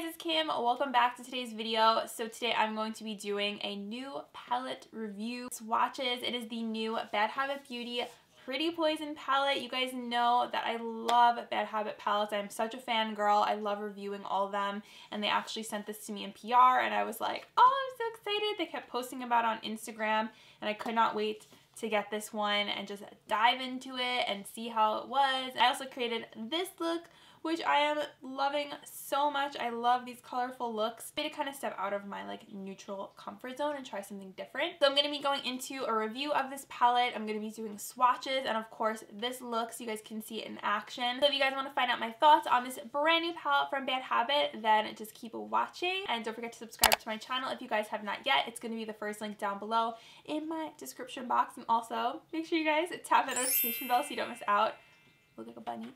guys, it's Kim. Welcome back to today's video. So today I'm going to be doing a new palette review. Swatches. It is the new Bad Habit Beauty Pretty Poison palette. You guys know that I love Bad Habit palettes. I'm such a fangirl. I love reviewing all of them, and they actually sent this to me in PR and I was like, oh, I'm so excited. They kept posting about it on Instagram and I could not wait to get this one and just dive into it and see how it was. I also created this look, which I am loving so much. I love these colorful looks. I made to kind of step out of my neutral comfort zone and try something different. So I'm going to be going into a review of this palette. I'm going to be doing swatches and of course this look so you guys can see it in action. So if you guys want to find out my thoughts on this brand new palette from Bad Habit, then just keep watching and don't forget to subscribe to my channel if you guys have not yet. It's going to be the first link down below in my description box, and also make sure you guys tap that notification bell so you don't miss out. Look like a bunny.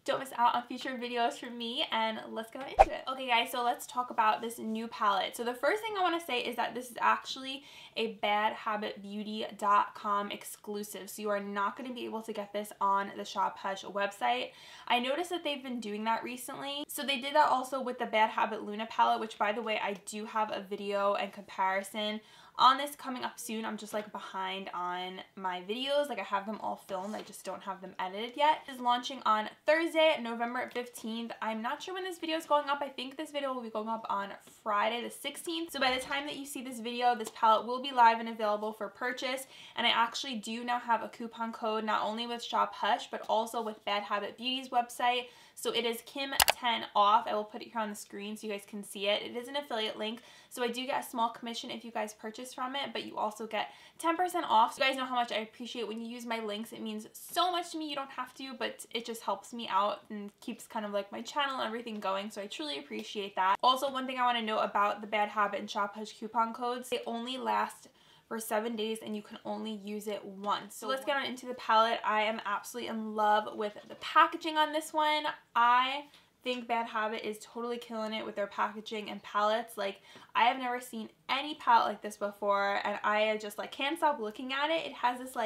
Don't miss out on future videos from me, and let's get into it. Okay guys, so let's talk about this new palette. So the first thing I want to say is that this is actually a badhabitbeauty.com exclusive. So you are not going to be able to get this on the Shop Hush website. I noticed that they've been doing that recently. So they did that also with the Bad Habit Luna palette, which by the way, I do have a video and comparison on this coming up soon. I'm just behind on my videos. I have them all filmed, I just don't have them edited yet. It is launching on Thursday, November 15th. I'm not sure when this video is going up. I think this video will be going up on Friday the 16th. So by the time that you see this video, this palette will be live and available for purchase. And I actually do now have a coupon code, not only with Shop Hush, but also with Bad Habit Beauty's website. So it is Kim10 off. I will put it here on the screen so you guys can see it. It is an affiliate link, so I do get a small commission if you guys purchase from it, but you also get 10% off. So you guys know how much I appreciate when you use my links. It means so much to me. You don't have to, but it just helps me out and keeps kind of my channel and everything going, so I truly appreciate that. Also, one thing I want to note about the Bad Habit and Shop Hush coupon codes, they only last for 7 days and you can only use it once. So let's get on into the palette. I am absolutely in love with the packaging on this one. I think Bad Habit is totally killing it with their packaging and palettes. I have never seen any palette like this before, and I just can't stop looking at it. It has this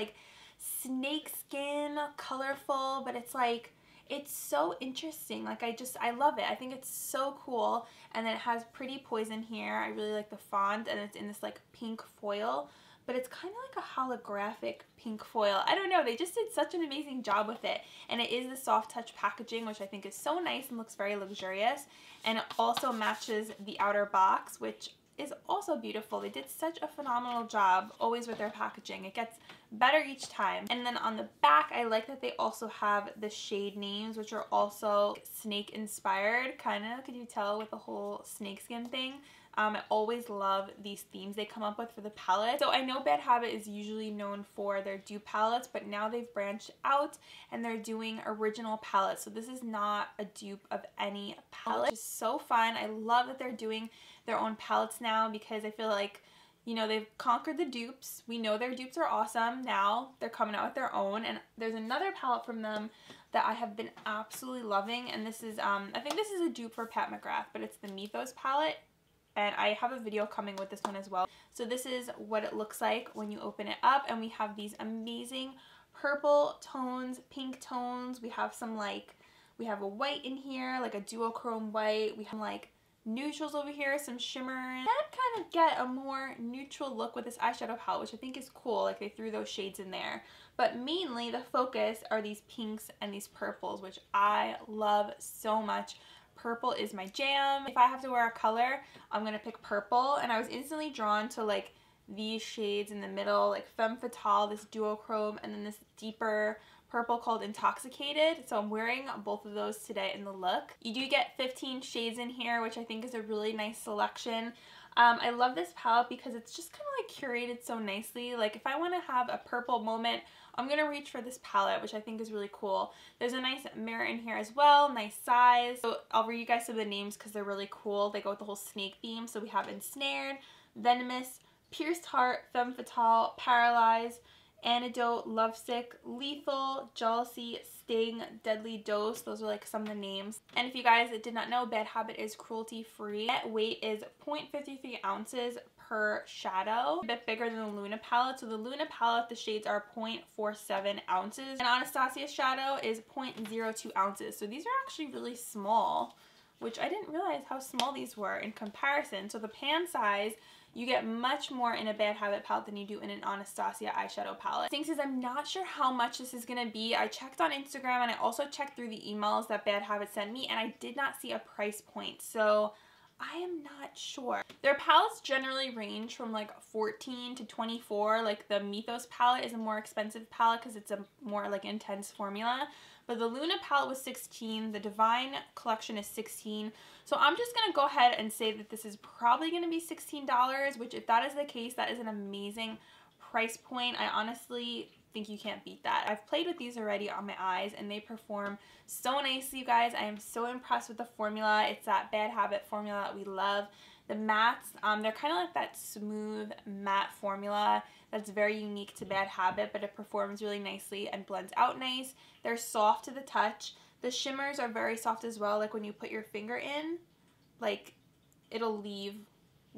snake skin, colorful, but it's it's so interesting. I love it. I think it's so cool. And then it has Pretty Poison here. I really like the font, and it's in this pink foil, but it's kind of a holographic pink foil. I don't know, they just did such an amazing job with it. And it is the soft touch packaging, which I think is so nice and looks very luxurious. And it also matches the outer box, which is also beautiful. They did such a phenomenal job always with their packaging. It gets better each time. And then on the back, I like that they also have the shade names, which are also snake inspired, kind of, could you tell, with the whole snakeskin thing. I always love these themes they come up with for the palette. So I know Bad Habit is usually known for their dupe palettes, but now they've branched out and they're doing original palettes. So this is not a dupe of any palette. It's so fun. I love that they're doing their own palettes now, because I feel you know, they've conquered the dupes. We know their dupes are awesome. Now they're coming out with their own, and there's another palette from them that I have been absolutely loving, and this is I think this is a dupe for Pat McGrath, but it's the Mythos palette. And I have a video coming with this one as well. So this is what it looks like when you open it up, and we have these amazing purple tones, pink tones. We have some we have a white in here, a duochrome white. We have neutrals over here, some shimmer. And kind of get a more neutral look with this eyeshadow palette, which I think is cool. They threw those shades in there. But mainly the focus are these pinks and these purples, which I love so much. Purple is my jam. If I have to wear a color, I'm gonna pick purple, and I was instantly drawn to these shades in the middle, Femme Fatale, this duochrome, and then this deeper purple called Intoxicated. So I'm wearing both of those today in the look. You do get 15 shades in here, which I think is a really nice selection. I love this palette because it's just kind of curated so nicely. If I want to have a purple moment, I'm going to reach for this palette, which I think is really cool. There's a nice mirror in here as well, nice size. So I'll read you guys some of the names because they're really cool. They go with the whole snake theme. So we have Ensnared, Venomous, Pierced Heart, Femme Fatale, Paralyzed, Antidote, Lovesick, Lethal, Jealousy, Sting, Deadly Dose. Those are some of the names. And if you guys did not know, Bad Habit is cruelty free. Net weight is 0.53 ounces per shadow, a bit bigger than the Luna palette. So the Luna palette, the shades are 0.47 ounces, and Anastasia's shadow is 0.02 ounces. So these are actually really small. which I didn't realize how small these were in comparison. So the pan size, you get much more in a Bad Habit palette than you do in an Anastasia eyeshadow palette. The thing is, I'm not sure how much this is going to be. I checked on Instagram and I also checked through the emails that Bad Habit sent me, and I did not see a price point. So I am not sure. Their palettes generally range from like 14 to 24. Like the Mythos palette is a more expensive palette because it's a more like intense formula. But the Luna palette was 16, the Divine collection is 16. So I'm just going to go ahead and say that this is probably going to be $16, which if that is the case, that is an amazing price point. I honestly think you can't beat that. I've played with these already on my eyes and they perform so nicely, you guys. I am so impressed with the formula. It's that Bad Habit formula that we love. The mattes, they're kind of like that smooth matte formula that's very unique to Bad Habit, but it performs really nicely and blends out nice. They're soft to the touch. The shimmers are very soft as well. Like when you put your finger in, like it'll leave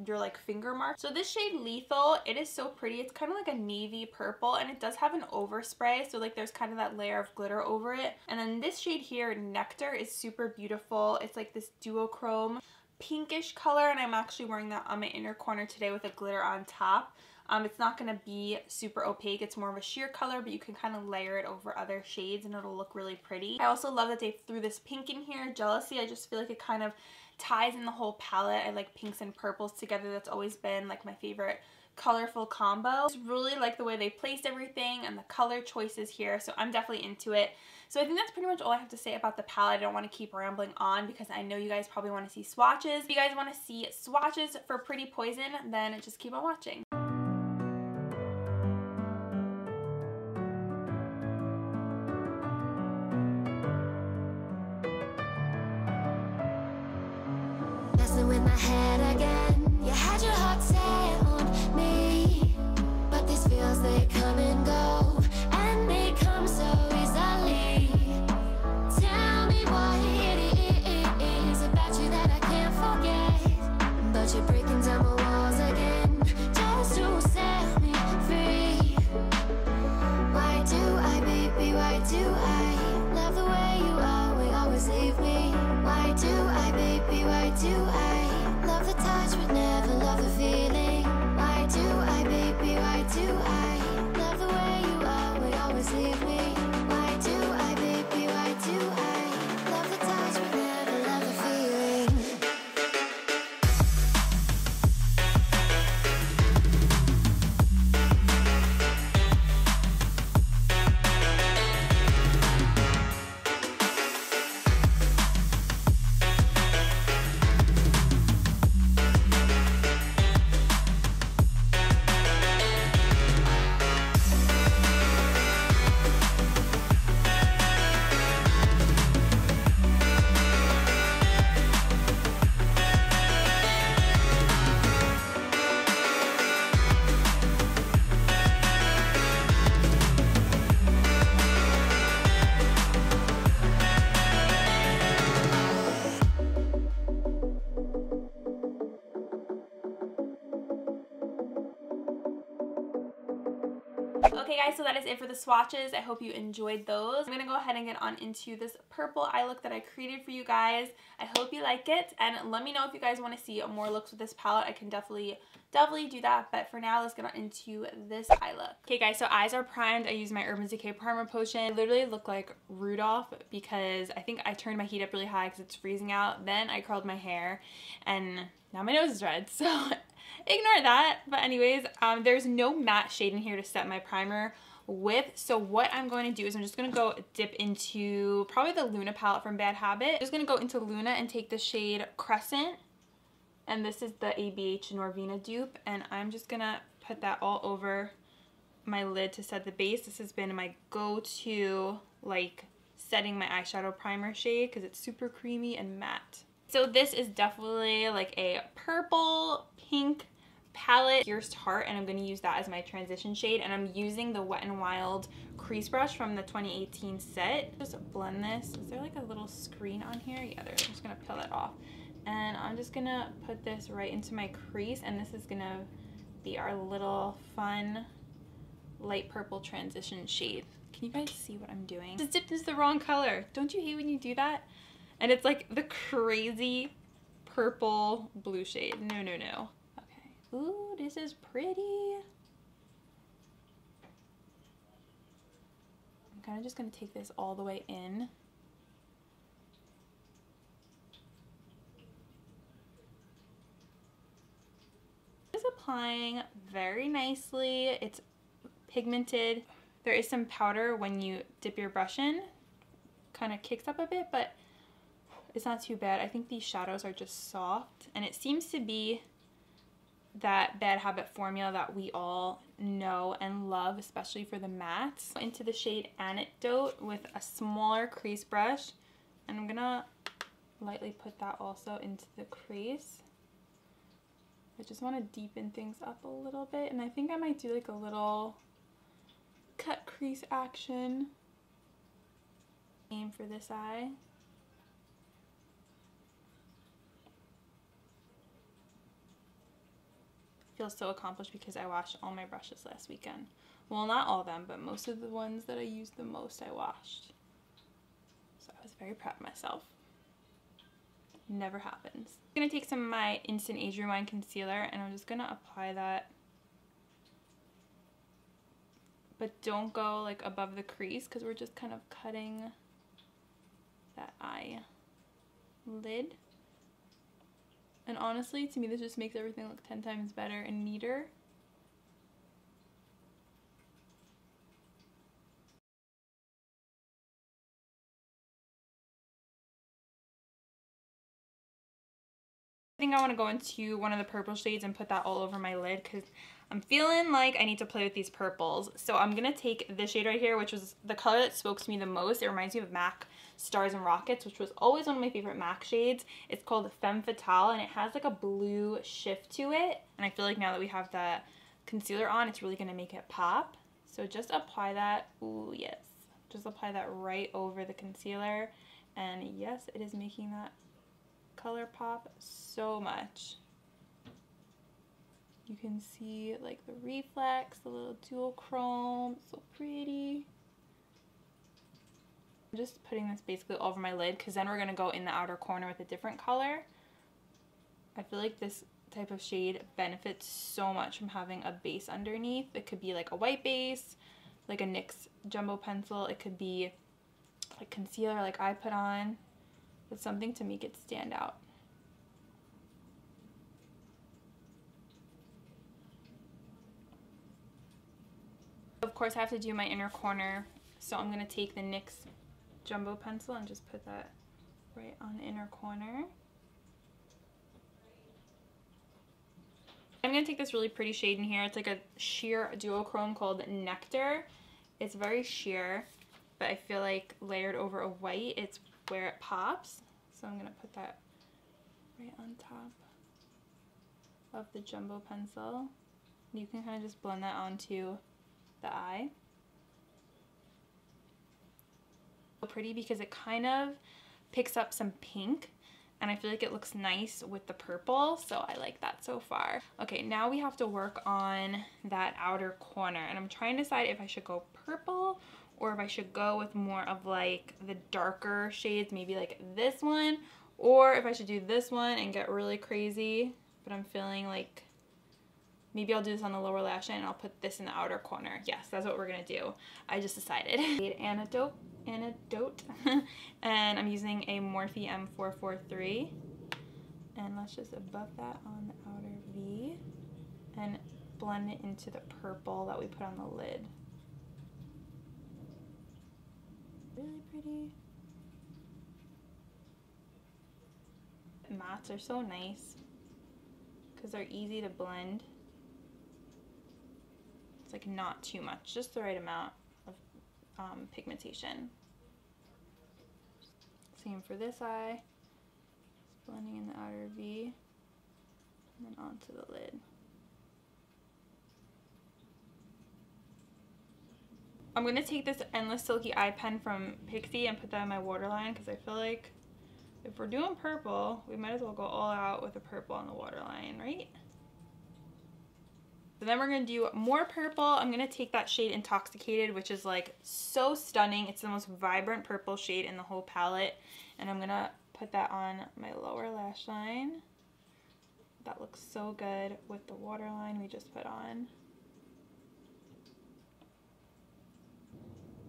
your like finger mark. So this shade Lethal, it is so pretty. It's kind of like a navy purple, and it does have an overspray, so like there's kind of that layer of glitter over it. And then this shade here, Nectar, is super beautiful. It's like this duochrome pinkish color, and I'm actually wearing that on my inner corner today with a glitter on top. It's not going to be super opaque. It's more of a sheer color, but you can kind of layer it over other shades and it'll look really pretty. I also love that they threw this pink in here, Jealousy. I just feel like it kind of ties in the whole palette. I like pinks and purples together. That's always been like my favorite colorful combo. I just really like the way they placed everything and the color choices here, so I'm definitely into it. So I think that's pretty much all I have to say about the palette. I don't want to keep rambling on because I know you guys probably want to see swatches. If you guys want to see swatches for Pretty Poison, then just keep on watching. In my head again, you had your heart set on me, but these feels, they come and go, and they come so easily. Tell me what it is about you that I can't forget, but you're breaking down my walls again, just to set me free. Why do I, baby, why do I love the way you are, we always leave me? Why do I, baby, why do I love the touch but never love the feeling? Why do I, baby, why do I love the way you are, we always leave me? Why do I, baby, why do I love the touch but never love the feeling? Okay guys, so that is it for the swatches. I hope you enjoyed those. I'm going to go ahead and get on into this purple eye look that I created for you guys. I hope you like it, and let me know if you guys want to see more looks with this palette. I can definitely do that, but for now, let's get on into this eye look. Okay guys, so eyes are primed. I use my Urban Decay Primer Potion. I literally look like Rudolph because I think I turned my heat up really high because it's freezing out. Then I curled my hair, and now my nose is red, so ignore that. But anyways, there's no matte shade in here to set my primer with, so what I'm going to do is I'm just going to go dip into probably the Luna palette from Bad Habit. I'm just going to go into Luna and take the shade Crescent, and this is the ABH Norvina dupe, and I'm just going to put that all over my lid to set the base. This has been my go-to like setting my eyeshadow primer shade because it's super creamy and matte. So this is definitely like a purple pink palette, Pierced Heart, and I'm going to use that as my transition shade, and I'm using the Wet n Wild crease brush from the 2018 set. Just blend this. Is there like a little screen on here? Yeah, there. I'm just going to peel that off, and I'm just going to put this right into my crease, and this is going to be our little fun light purple transition shade. Can you guys see what I'm doing? This dipped into the wrong color. Don't you hate when you do that? And it's like the crazy purple blue shade. No, no, no. Okay. Ooh, this is pretty. I'm kind of just going to take this all the way in. It's applying very nicely. It's pigmented. There is some powder when you dip your brush in. Kind of kicks up a bit, but it's not too bad. I think these shadows are just soft, and it seems to be that Bad Habit formula that we all know and love, especially for the mattes. Into the shade Anecdote with a smaller crease brush, and I'm gonna lightly put that also into the crease. I just want to deepen things up a little bit, and I think I might do like a little cut crease action. Aim for this eye. Feel so accomplished because I washed all my brushes last weekend. Well, not all of them, but most of the ones that I used the most I washed. So I was very proud of myself. Never happens. I'm gonna take some of my Instant Age Rewind concealer, and I'm just gonna apply that. But don't go like above the crease, because we're just kind of cutting that eye lid. And honestly, to me, this just makes everything look 10 times better and neater. I think I want to go into one of the purple shades and put that all over my lid because I'm feeling like I need to play with these purples. So I'm going to take this shade right here, which was the color that spoke to me the most. It reminds me of MAC Stars and Rockets, which was always one of my favorite MAC shades. It's called Femme Fatale, and it has like a blue shift to it. And I feel like now that we have the concealer on, it's really going to make it pop. So just apply that. Ooh, yes. Just apply that right over the concealer. And yes, it is making that color pop so much. You can see like the reflex, the little dual chrome, so pretty. I'm just putting this basically over my lid because then we're gonna go in the outer corner with a different color. I feel like this type of shade benefits so much from having a base underneath. It could be like a white base, like a NYX jumbo pencil. It could be like concealer like I put on. It's something to make it stand out. Of course, I have to do my inner corner, so I'm going to take the NYX jumbo pencil and just put that right on the inner corner. I'm going to take this really pretty shade in here. It's like a sheer duochrome called Nectar. It's very sheer, but I feel like layered over a white, it's where it pops. So I'm going to put that right on top of the jumbo pencil. You can kind of just blend that onto the eye. So pretty because it kind of picks up some pink, and I feel like it looks nice with the purple, so I like that so far. Okay, now we have to work on that outer corner, and I'm trying to decide if I should go purple or if I should go with more of like the darker shades, maybe like this one, or if I should do this one and get really crazy. But I'm feeling like maybe I'll do this on the lower lash line and I'll put this in the outer corner. Yes, that's what we're gonna do. I just decided. Anecdote. And I'm using a Morphe M443. And let's just buff that on the outer V and blend it into the purple that we put on the lid. Really pretty. Mattes are so nice because they're easy to blend. It's like not too much, just the right amount of pigmentation. Same for this eye. Just blending in the outer V and then onto the lid. I'm going to take this Endless Silky Eye Pen from Pixie and put that in my waterline because I feel like if we're doing purple, we might as well go all out with the purple on the waterline, right? So then we're going to do more purple. I'm going to take that shade Intoxicated, which is like so stunning. It's the most vibrant purple shade in the whole palette. And I'm going to put that on my lower lash line. That looks so good with the waterline we just put on.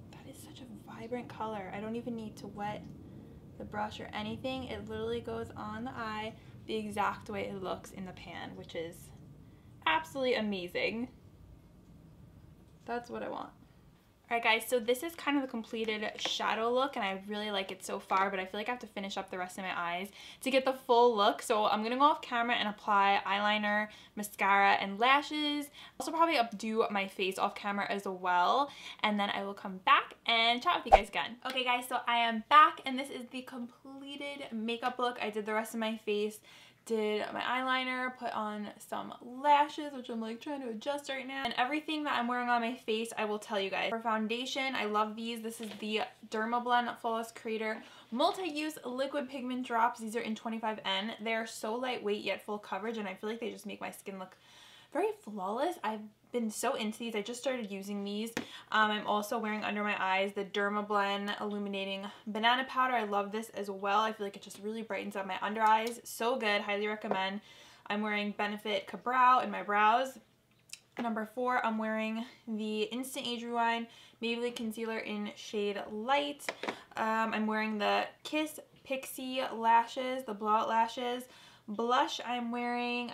That is such a vibrant color. I don't even need to wet the brush or anything. It literally goes on the eye the exact way it looks in the pan, which is absolutely amazing. That's what I want. Alright guys, so this is kind of the completed shadow look and I really like it so far, but I feel like I have to finish up the rest of my eyes to get the full look. So I'm going to go off camera and apply eyeliner, mascara, and lashes. Also probably updo my face off camera as well, and then I will come back and chat with you guys again. Okay guys, so I am back and this is the completed makeup look. I did the rest of my face, did my eyeliner, put on some lashes, which I'm like trying to adjust right now, and everything that I'm wearing on my face I will tell you guys. For foundation, I love these. This is the Dermablend Flawless Creator Multi-Use Liquid Pigment Drops. These are in 25N. They're so lightweight yet full coverage, and I feel like they just make my skin look very flawless. I've been so into these. I just started using these. I'm also wearing under my eyes the Dermablend Illuminating Banana Powder. I love this as well. I feel like it just really brightens up my under eyes. So good. Highly recommend. I'm wearing Benefit Ka-Brow in my brows. Number 4, I'm wearing the Instant Age Rewind Maybelline Concealer in shade Light. I'm wearing the Kiss Pixie Lashes, the blowout lashes. Blush I'm wearing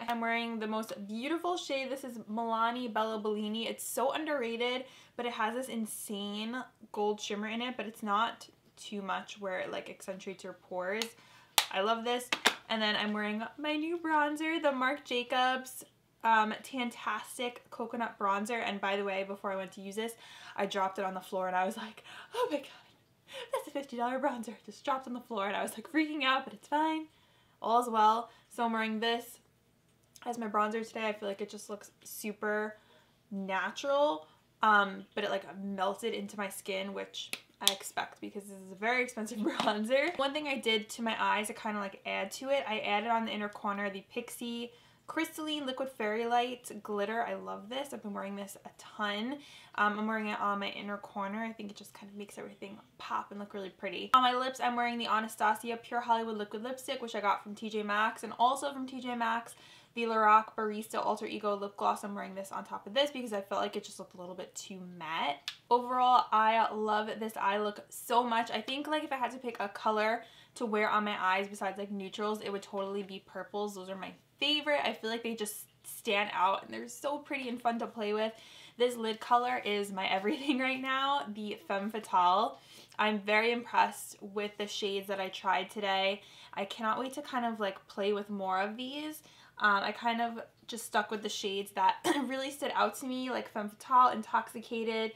the most beautiful shade. This is Milani Bella Bellini. It's so underrated, but it has this insane gold shimmer in it, but it's not too much where it like accentuates your pores. I love this. And then I'm wearing my new bronzer, the Marc Jacobs Tantastic Coconut Bronzer. And by the way, before I went to use this, I dropped it on the floor and I was like, oh my god, that's a $50 bronzer. Just dropped on the floor and I was like freaking out, but it's fine. All's well. So I'm wearing this as my bronzer today. I feel like it just looks super natural, but it like melted into my skin, which I expect because this is a very expensive bronzer. One thing I did to my eyes to kind of like add to it, I added on the inner corner the Pixie Crystalline Liquid Fairy Light Glitter. I love this. I've been wearing this a ton. I'm wearing it on my inner corner. I think it just kind of makes everything pop and look really pretty. On my lips, I'm wearing the Anastasia Pure Hollywood Liquid Lipstick, which I got from TJ Maxx, and also from TJ Maxx, the Lorac Barista Alter Ego Lip Gloss. I'm wearing this on top of this because I felt like it just looked a little bit too matte. Overall, I love this eye look so much. I think like if I had to pick a color to wear on my eyes besides like neutrals, it would totally be purples. Those are my favorite. I feel like they just stand out and they're so pretty and fun to play with. This lid color is my everything right now, the Femme Fatale. I'm very impressed with the shades that I tried today. I cannot wait to kind of like play with more of these. I kind of just stuck with the shades that really stood out to me, like Femme Fatale, Intoxicated,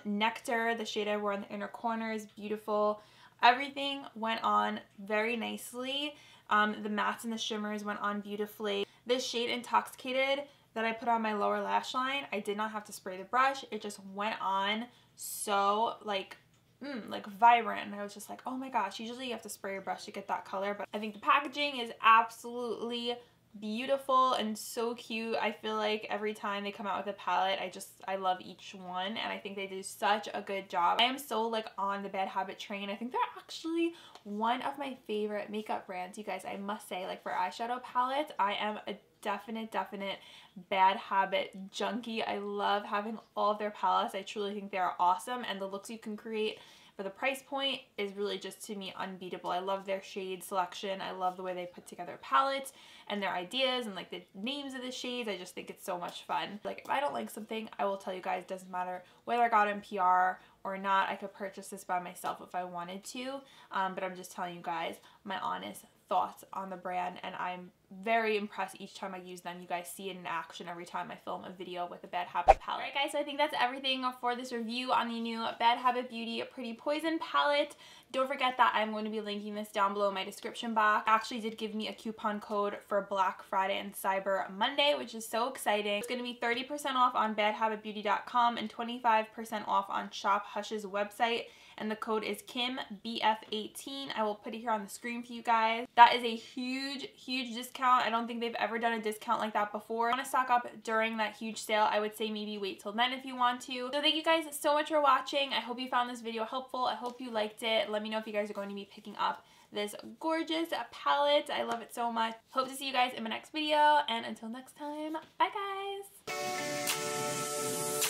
Nectar, the shade I wore in the inner corner is beautiful. Everything went on very nicely. The mattes and the shimmers went on beautifully. This shade Intoxicated that I put on my lower lash line, I did not have to spray the brush. It just went on so like vibrant, and I was just like, oh my gosh, usually you have to spray your brush to get that color, but I think the packaging is absolutely beautiful and so cute. I feel like every time they come out with a palette, I love each one, and I think they do such a good job. I am so like on the Bad Habit train. I think they're actually one of my favorite makeup brands, you guys. I must say, like for eyeshadow palettes, I am a definite Bad Habit junkie. I love having all of their palettes. I truly think they are awesome, and the looks you can create for the price point is really just, to me, unbeatable. I love their shade selection. I love the way they put together palettes and their ideas and like the names of the shades. I just think it's so much fun. Like if I don't like something, I will tell you guys. It doesn't matter whether I got it in PR or not. I could purchase this by myself if I wanted to, but I'm just telling you guys my honest thoughts on the brand, and I'm very impressed each time I use them. You guys see it in action every time I film a video with a Bad Habit palette. Alright guys, so I think that's everything for this review on the new Bad Habit Beauty Pretty Poison palette. Don't forget that I'm going to be linking this down below in my description box. It actually did give me a coupon code for Black Friday and Cyber Monday, which is so exciting. It's going to be 30% off on badhabitbeauty.com and 25% off on Shop Hush's website. And the code is KimBF18. I will put it here on the screen for you guys. That is a huge discount. I don't think they've ever done a discount like that before. If you want to stock up during that huge sale, I would say maybe wait till then if you want to. So thank you guys so much for watching. I hope you found this video helpful. I hope you liked it. Let me know if you guys are going to be picking up this gorgeous palette. I love it so much. Hope to see you guys in my next video, and until next time, bye guys!